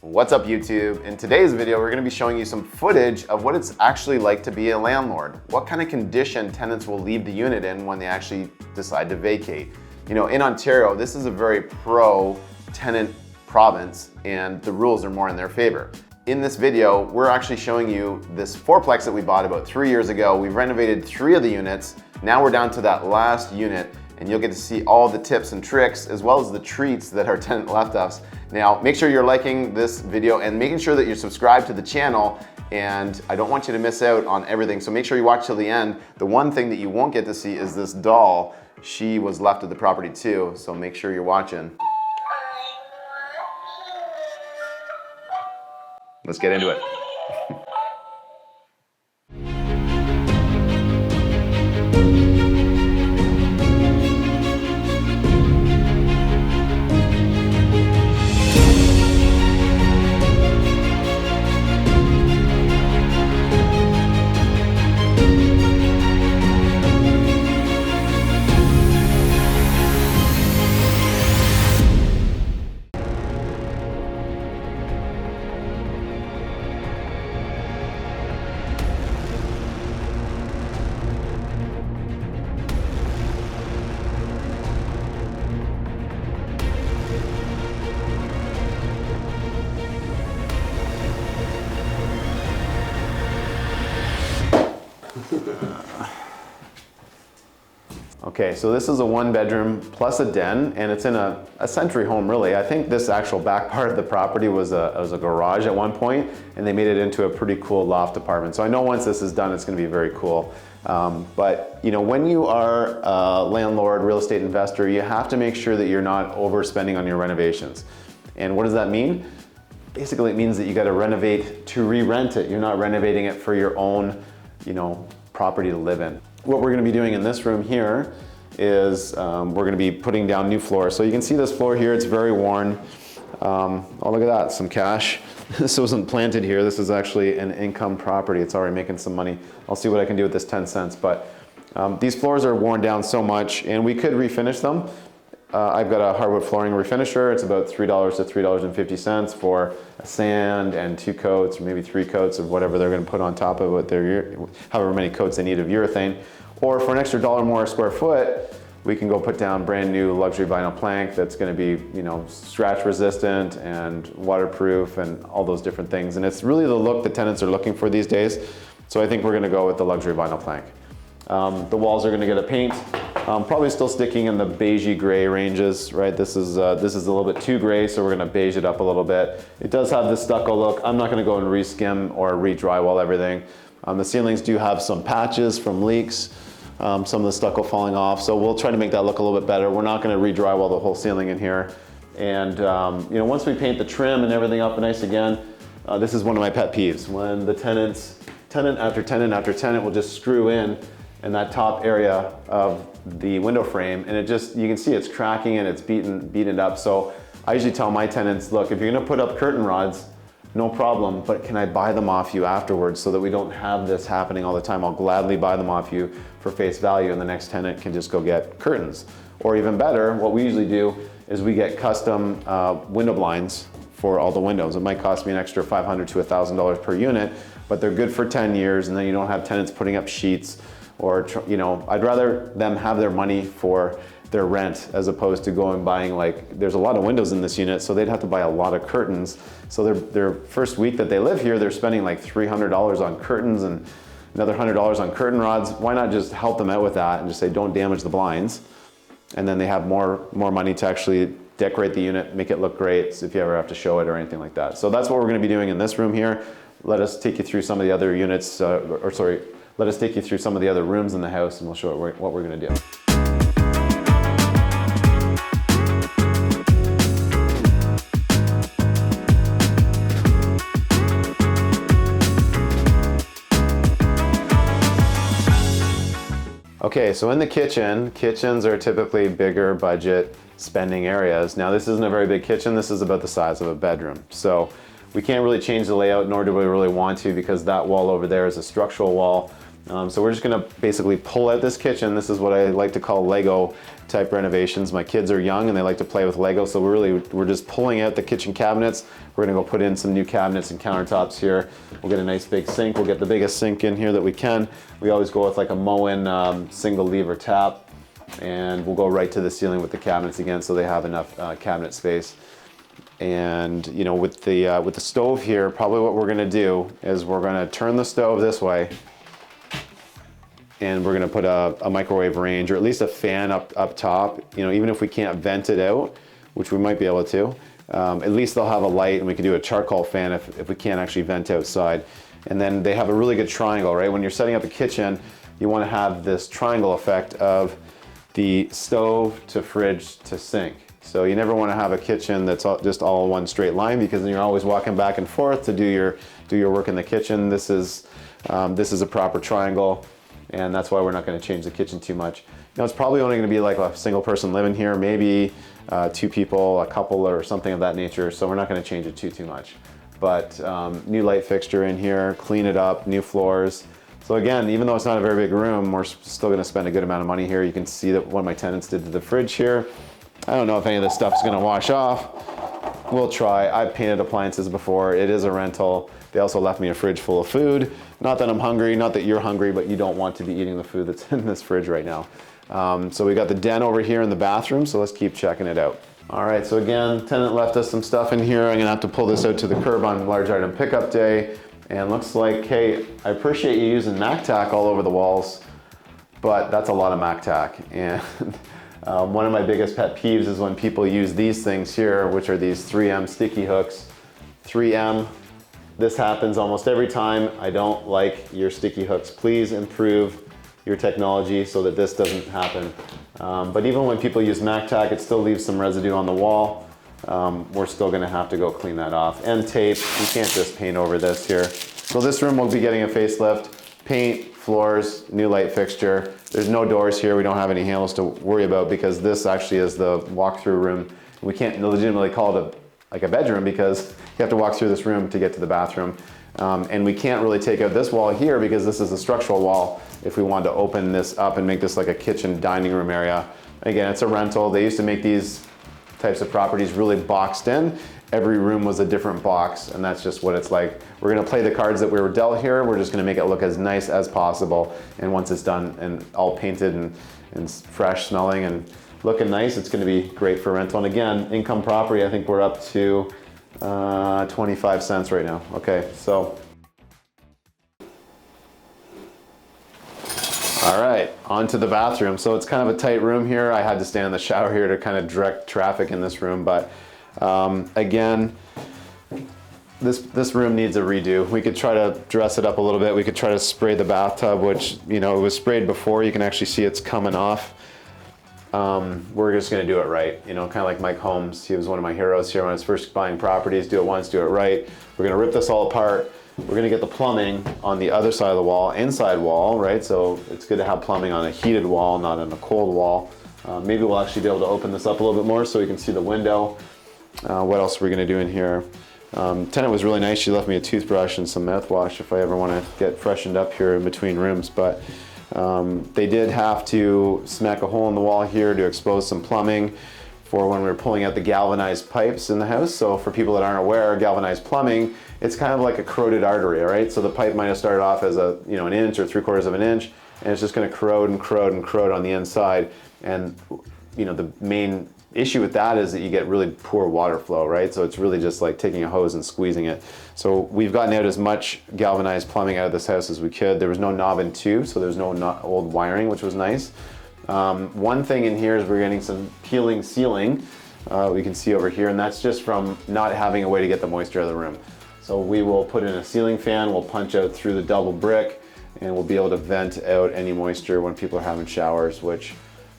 What's up YouTube? In today's video, we're gonna be showing you some footage of what it's actually like to be a landlord. What kind of condition tenants will leave the unit in when they actually decide to vacate. You know, in Ontario, this is a very pro-tenant province and the rules are more in their favor. In this video, we're actually showing you this fourplex that we bought about 3 years ago. We've renovated 3 of the units. Now we're down to that last unit and you'll get to see all the tips and tricks as well as the treats that our tenant left us. Now, make sure you're liking this video and making sure that you're subscribed to the channel, and I don't want you to miss out on everything, so make sure you watch till the end. The one thing that you won't get to see is this doll. She was left at the property too, so make sure you're watching. Let's get into it. Okay, so this is a 1-bedroom plus a den, and it's in a century home really. I think this actual back part of the property was a garage at one point, and they made it into a pretty cool loft apartment. So I know once this is done, it's gonna be very cool. But you know, when you are a landlord, real estate investor, you have to make sure that you're not overspending on your renovations. And what does that mean? Basically, it means that you gotta renovate to re-rent it. You're not renovating it for your own, you know, property to live in. What we're gonna be doing in this room here is we're gonna be putting down new floors. So you can see this floor here, it's very worn. Oh, look at that, some cash. This wasn't planted here. This is actually an income property. It's already making some money. I'll see what I can do with this 10 cents. But these floors are worn down so much, and we could refinish them. I've got a hardwood flooring refinisher. It's about $3 to $3.50 for a sand and 2 coats, or maybe 3 coats of whatever they're going to put on top of it, however many coats they need of urethane. Or for an extra $1 more a square foot, we can go put down brand new luxury vinyl plank that's going to be, you know, scratch resistant and waterproof and all those different things. And it's really the look that tenants are looking for these days. So I think we're going to go with the luxury vinyl plank. The walls are going to get a paint. Probably still sticking in the beigey gray ranges, right? This is a little bit too gray, so we're going to beige it up a little bit. It does have this stucco look. I'm not going to go and re-skim or re-drywall everything. The ceilings do have some patches from leaks, some of the stucco falling off, so we'll try to make that look a little bit better. We're not going to re-drywall the whole ceiling in here. And you know, once we paint the trim and everything up nice again, this is one of my pet peeves. When the tenant after tenant after tenant will just screw in that top area of the window frame, and it just, you can see it's cracking and it's beaten up. So I usually tell my tenants, look, if you're gonna put up curtain rods, no problem, but can I buy them off you afterwards so that we don't have this happening all the time? I'll gladly buy them off you for face value, and the next tenant can just go get curtains. Or even better, what we usually do is we get custom window blinds for all the windows. It might cost me an extra $500 to $1,000 per unit, but they're good for 10 years, and then you don't have tenants putting up sheets. Or, you know, I'd rather them have their money for their rent as opposed to going buying, like, there's a lot of windows in this unit, so they'd have to buy a lot of curtains. So their first week that they live here, they're spending like $300 on curtains and another $100 on curtain rods. Why not just help them out with that and just say, don't damage the blinds? And then they have more money to actually decorate the unit, make it look great if you ever have to show it or anything like that. So that's what we're gonna be doing in this room here. Let us take you through some of the other units, let us take you through some of the other rooms in the house, and we'll show you what we're gonna do. Okay, so in the kitchen, kitchens are typically bigger budget spending areas. Now this isn't a very big kitchen, this is about the size of a bedroom. So we can't really change the layout, nor do we really want to, because that wall over there is a structural wall. So we're just gonna basically pull out this kitchen. This is what I like to call Lego type renovations. My kids are young and they like to play with Lego, so we're just pulling out the kitchen cabinets. We're gonna go put in some new cabinets and countertops here. We'll get a nice big sink. We'll get the biggest sink in here that we can. We always go with like a Moen single lever tap, and we'll go right to the ceiling with the cabinets again, so they have enough cabinet space. And you know, with the stove here, probably what we're gonna do is we're gonna turn the stove this way, and we're gonna put a microwave range, or at least a fan up top. You know, even if we can't vent it out, which we might be able to, at least they'll have a light, and we can do a charcoal fan if we can't actually vent outside. And then they have a really good triangle, right? When you're setting up a kitchen, you wanna have this triangle effect of the stove to fridge to sink. So you never want to have a kitchen that's just all one straight line, because then you're always walking back and forth to do your work in the kitchen. This is a proper triangle, and that's why we're not going to change the kitchen too much. Now, it's probably only going to be like a single person living here, maybe 2 people, a couple, or something of that nature. So we're not going to change it too much. But new light fixture in here, clean it up, new floors. So again, even though it's not a very big room, we're still going to spend a good amount of money here. You can see that what my tenants did to the fridge here. I don't know if any of this stuff is gonna wash off. We'll try. I've painted appliances before. It is a rental. They also left me a fridge full of food. Not that I'm hungry, not that you're hungry, but you don't want to be eating the food that's in this fridge right now. So we got the den over here in the bathroom, so let's keep checking it out. All right, so again, tenant left us some stuff in here. I'm gonna have to pull this out to the curb on large item pickup day. And looks like, hey, I appreciate you using MacTac all over the walls, but that's a lot of MacTac. And one of my biggest pet peeves is when people use these things here, which are these 3M sticky hooks. 3M, this happens almost every time. I don't like your sticky hooks. Please improve your technology so that this doesn't happen. But even when people use MacTac, it still leaves some residue on the wall. We're still gonna have to go clean that off. And tape, you can't just paint over this here. So this room will be getting a facelift. Paint, floors, new light fixture. There's no doors here. We don't have any handles to worry about, because this actually is the walk-through room. We can't legitimately call it like a bedroom, because you have to walk through this room to get to the bathroom. And we can't really take out this wall here, because this is a structural wall, if we wanted to open this up and make this like a kitchen dining room area. Again, it's a rental. They used to make these types of properties really boxed in. Every room was a different box, and that's just what it's like. We're gonna play the cards that we were dealt here. We're just gonna make it look as nice as possible. And once it's done and all painted and fresh smelling and looking nice, it's gonna be great for rental. And again, income property, I think we're up to 25 cents right now. Okay, so. All right, on to the bathroom. So it's kind of a tight room here. I had to stand in the shower here to kind of direct traffic in this room, but again, this room needs a redo. We could try to dress it up a little bit. We could try to spray the bathtub, which, you know, it was sprayed before. You can actually see it's coming off. We're just gonna do it right. You know, kind of like Mike Holmes. He was one of my heroes here when I was first buying properties. Do it once, do it right. We're gonna rip this all apart. We're gonna get the plumbing on the other side of the wall, inside wall, right? So it's good to have plumbing on a heated wall, not on a cold wall. Maybe we'll actually be able to open this up a little bit more so you can see the window. What else are we gonna do in here? Tenant was really nice. She left me a toothbrush and some mouthwash if I ever wanna get freshened up here in between rooms. But they did have to smack a hole in the wall here to expose some plumbing for when we were pulling out the galvanized pipes in the house. So for people that aren't aware, galvanized plumbing, it's kind of like a corroded artery, right? So the pipe might have started off as an inch or 3/4 of an inch, and it's just gonna corrode and corrode and corrode on the inside. And the main issue with that is that you get really poor water flow, right? So it's really just like taking a hose and squeezing it. So we've gotten out as much galvanized plumbing out of this house as we could. There was no knob and tube, so there's no old wiring, which was nice. One thing in here is we're getting some peeling ceiling, we can see over here, and that's just from not having a way to get the moisture out of the room. So we will put in a ceiling fan, we'll punch out through the double brick, and we'll be able to vent out any moisture when people are having showers, which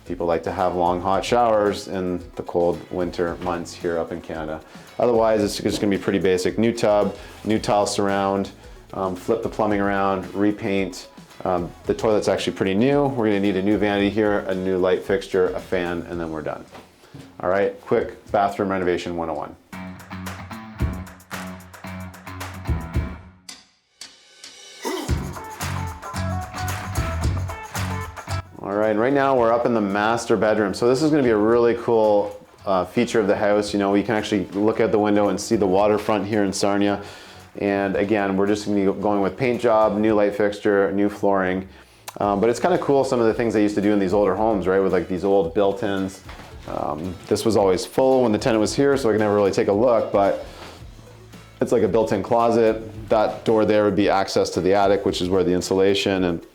people like to have long hot showers in the cold winter months here up in Canada. Otherwise, it's just gonna be pretty basic. New tub, new tile surround, flip the plumbing around, repaint. The toilet's actually pretty new. We're gonna need a new vanity here, a new light fixture, a fan, and then we're done. All right, quick bathroom renovation 101. All right, and right now we're up in the master bedroom. So this is gonna be a really cool feature of the house. You know, you can actually look out the window and see the waterfront here in Sarnia. And again, we're just gonna be going with paint job, new light fixture, new flooring. But it's kind of cool, some of the things they used to do in these older homes, right? With like these old built-ins. This was always full when the tenant was here, so I could never really take a look, but it's like a built-in closet. That door there would be access to the attic, which is where the insulation and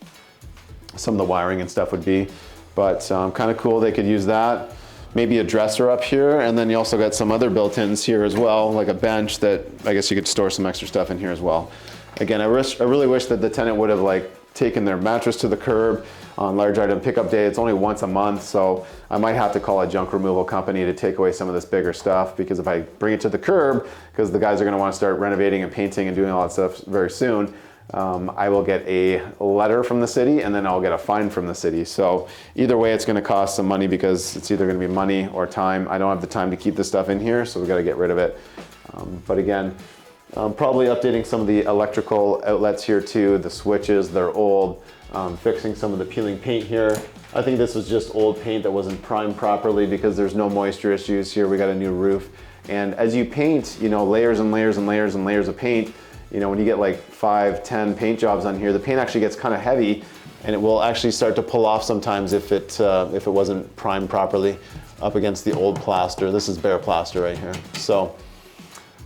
some of the wiring and stuff would be. But kind of cool, they could use that. Maybe a dresser up here, and then you also got some other built-ins here as well, like a bench that I guess you could store some extra stuff in here as well. Again, I really wish that the tenant would have like taken their mattress to the curb on large item pickup day. It's only once a month, so I might have to call a junk removal company to take away some of this bigger stuff, because if I bring it to the curb, because the guys are gonna wanna start renovating and painting and doing all that stuff very soon, I will get a letter from the city and then I'll get a fine from the city. So either way, it's gonna cost some money, because it's either gonna be money or time. I don't have the time to keep this stuff in here, so we gotta get rid of it. But again, probably updating some of the electrical outlets here too, the switches, they're old, fixing some of the peeling paint here. I think this was just old paint that wasn't primed properly, because there's no moisture issues here. We got a new roof. And as you paint, you know, layers and layers and layers and layers of paint, you know, when you get like 5, 10 paint jobs on here, the paint actually gets kind of heavy, and it will actually start to pull off sometimes if it wasn't primed properly up against the old plaster. This is bare plaster right here. So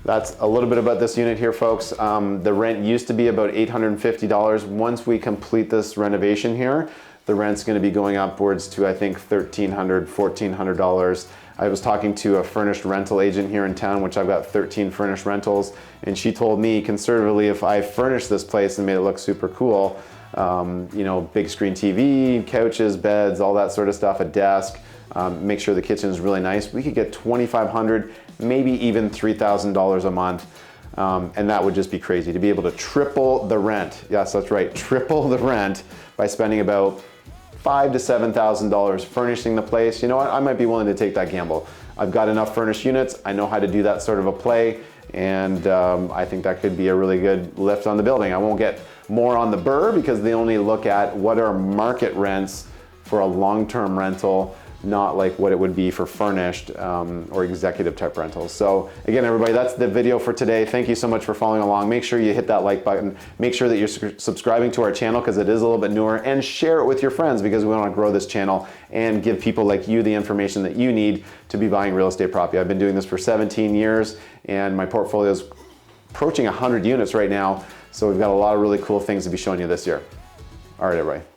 that's a little bit about this unit here, folks. The rent used to be about $850. Once we complete this renovation here, the rent's gonna be going upwards to, I think, $1,300, $1,400. I was talking to a furnished rental agent here in town, which I've got 13 furnished rentals, and she told me conservatively, if I furnished this place and made it look super cool, you know, big screen TV, couches, beds, all that sort of stuff, a desk, make sure the kitchen is really nice, we could get $2,500, maybe even $3,000 a month. And that would just be crazy to be able to triple the rent. Yes, that's right, triple the rent by spending about $5,000 to $7,000 furnishing the place. You know what, I might be willing to take that gamble. I've got enough furnished units, I know how to do that sort of a play, and I think that could be a really good lift on the building. I won't get more on the BRRRR, because they only look at what are market rents for a long-term rental, not like what it would be for furnished or executive type rentals. So again, everybody, that's the video for today. Thank you so much for following along. Make sure you hit that like button. Make sure that you're subscribing to our channel, because it is a little bit newer, and share it with your friends, because we want to grow this channel and give people like you the information that you need to be buying real estate property. I've been doing this for 17 years, and my portfolio is approaching 100 units right now. So we've got a lot of really cool things to be showing you this year. All right, everybody.